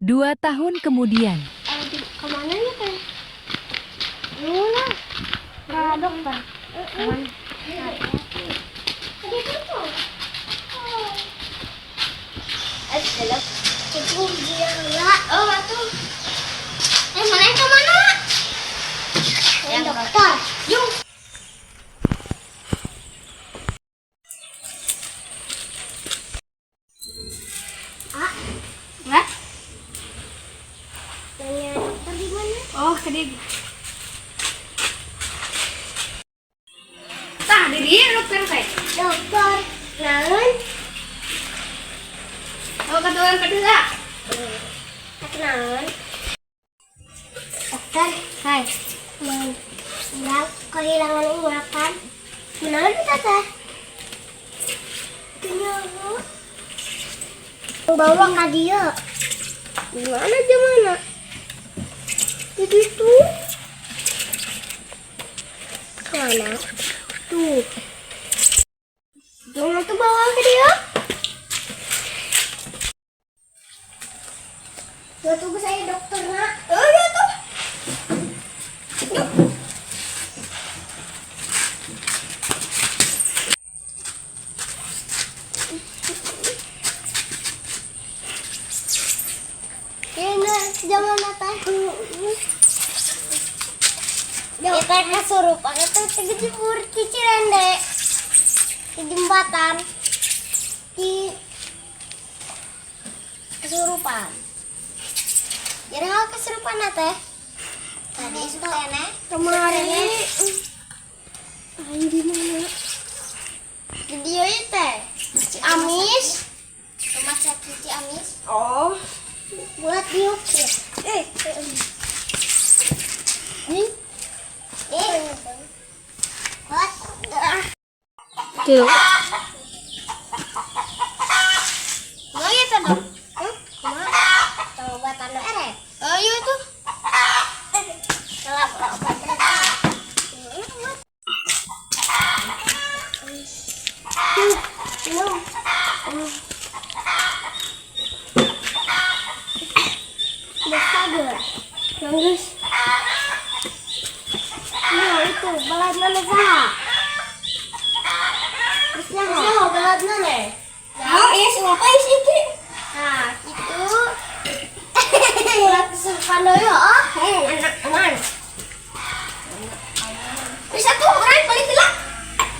2 tahun kemudian. Kemana ya teh? Mana? Nah, dokter. Kemana? Tadi tuh. Adalah itu dia lah. Oh, atuh. Mana yang kemana? Yang dokter. Yuk. Enggak? Tanya dokter di mana? Oh, ke dia. Tah, di dia dokter teh. Dokter, naon? Oh, ketuan kedua. Naon? Dokter, hai. Mau kehilangan ingatan. Naon itu teh? Kenapa? Bawa ke dia. Gimana gimana? Jadi itu mana? Tuh. Jangan tuh bawa ke dia. Ya tunggu saya dokter nak. Oh ya tuh. Ini jangan natah. Kita kesurupan itu dijemur di Cirende, di jembatan, di kesurupan. Jadi hal kesurupan teh. Tadi sudah enak. Kemarin ini di mana? Di dia itu Ciamis. Rumah sakit Ciamis. Oh. Buat diuk ya. Buat. Tuh. Mau ya dong? Mau buat anu eret. Oh iya tuh. Kalau obat Nangis. Nah itu balat nane sah. Terusnya mau balat nane. Oh iya siapa isi itu? Nah itu. Balat kesurupan doyo. Oh anak aman. Bisa tuh orang paling bilang.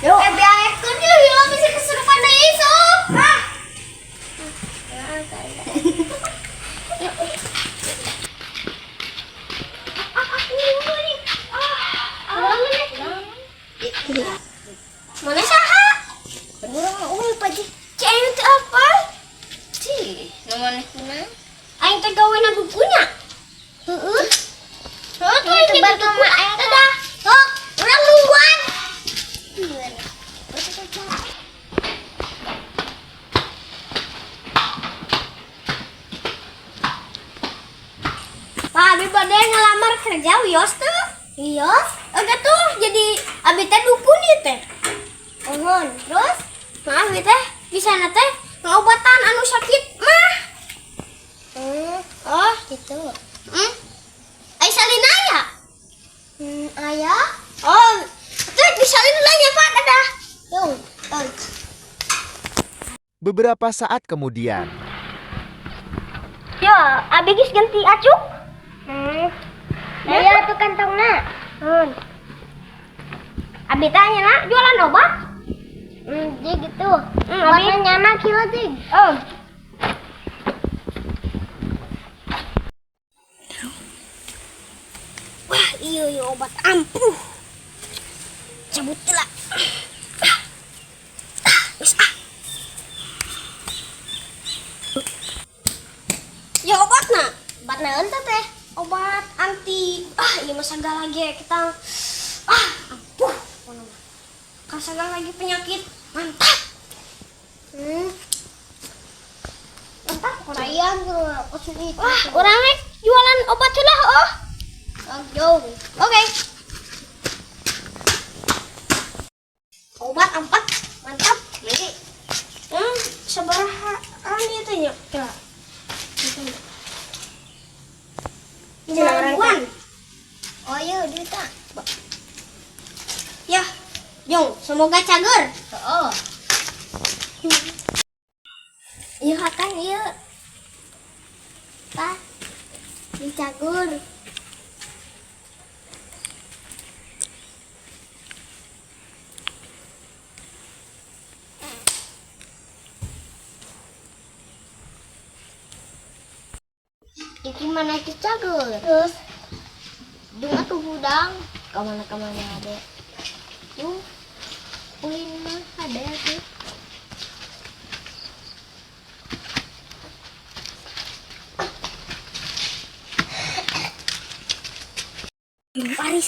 Yo. FBI kerja hilang bisa kesurupan doyo isu. Ah. Mana saha? Bener lupa aja. Cek itu apa? Sih, namanya kuna. Aing teh gaweana bukunya. Heeh. Oh, tuh yang tebar sama aing. Dadah. Sok, urang nungguan. Pak, abi bade ngelamar kerja wios tuh. Wios? Enggak tuh, jadi abi teh dukun ieu teh. Ohon, terus? Maaf abi teh di sana teh ngobatan anu sakit mah. Oh, gitu. Ai salina ya? Aya. Oh, tuh di salina ya, Pak, dadah. Yung, Beberapa saat kemudian. Yo, abi geus ganti acuk. Aya tuh kantongna. Abi tanya nak jualan obat? Jadi gitu. Obatnya nyana kilo ting. Oh. Wah, iya obat ampuh. Cabut lah. Ya obatna. Obat naon teh? Obat anti. Iya mah sagala lagi kita. Ampuh. Kan sagala lagi penyakit. Mantap. Mantap. Sayang kesini. Wah, orang jualan obat lah. Oh. Oke. Obat 4. Mantap. Ini. Sabaraha itu nya. ya duit tak. Ya, Jong, semoga cager. Oh. Iya kan iya. Pak, dicagur. Iki mana dicagur? Terus, dengar tuh hudang. Kemana ada. Tuh, ulin mah ada tuh.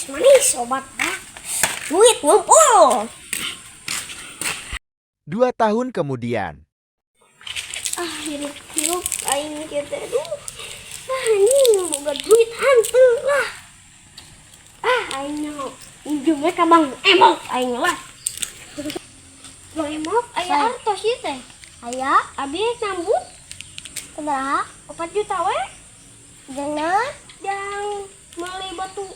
Manis obat dah. Duit ngumpul. 2 tahun kemudian. Hirup aing kita aduh. Ini boga duit hantu lah. Aing nyaho. Injungnya ka Bang Emok aing lah. Bang Emok aya artos ieu teh. Aya abi nyambut. Kumaha? 4 juta we. Jangan yang meuli batu.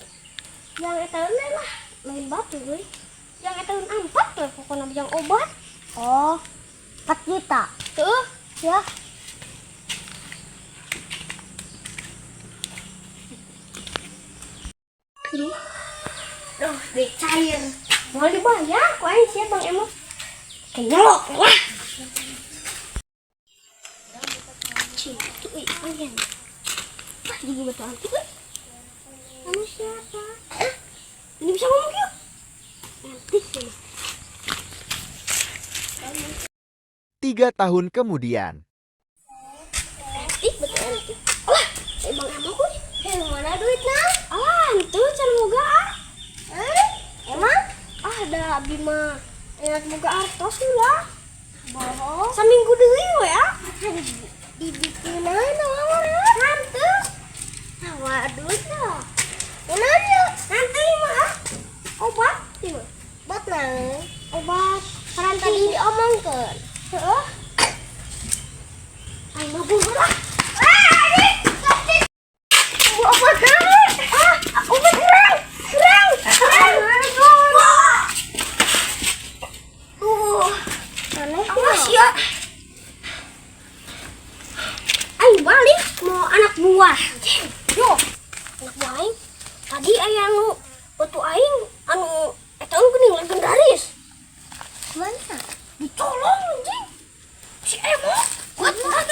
Yang eta lah, lain batu euy. Yang eta 4 lah pokona yang obat. Oh, 4 juta. Tuh, ya. Duh, duit cair. Mau dibayar, kok aing sih Bang Emok. Kenyelok lah. Cintu aing. Jadi betul antik. Kamu siapa? Ini bisa ngomong yuk. Antik sih. 3 tahun kemudian. Antik betul antik. Wah, Bang Emok kuy. Mana duitnya? Itu can moga ah. Emang? Ada abi mah enak moga artos lah. Bohong. Saminggu deui we ah. Dibikin aja nawar ya. Hantu. Waduh dah. Kenanya? Nanti mah obat sih mah. Obat nah. Obat. Karena tadi diomongkan. Heeh. Ayo mabuk lah. Obat kamu. Obat kurang. Aneh. Awas ya. Ayo balik mau anak buah. Yo. Anak buah aing. Tadi aya anu batu aing anu eta geuning legendaris. Mana? Dicolong anjing. Si Emok. Kuat lah.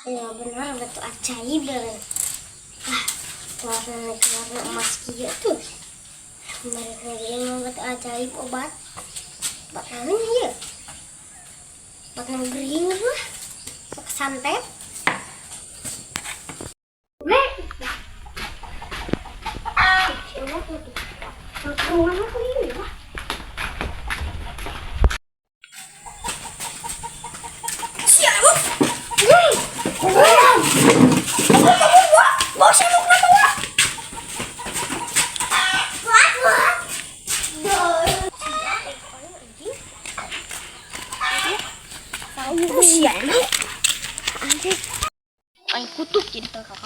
Ya benar batu ajaib bener. Warna emas kieu tuh. Mereka ini batu ajaib obat. Obat anu ieu. Obat anu gering lah. Sok santet. Aing kutuk jadi kakak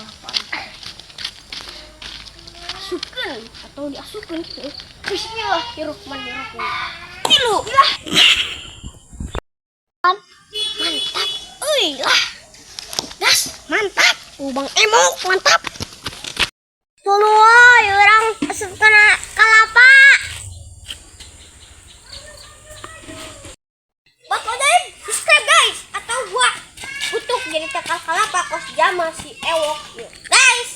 asukeun atau diasukeun gitu. Bismillahirrahmanirrahim. Tilu lah. Mantap. Euy lah. Gas, mantap. Bang Emok mantap. Tuluy urang asup kana kalapa. Subscribe guys atau gua kutuk jadi tekal kalapa kos jama si Ewok guys.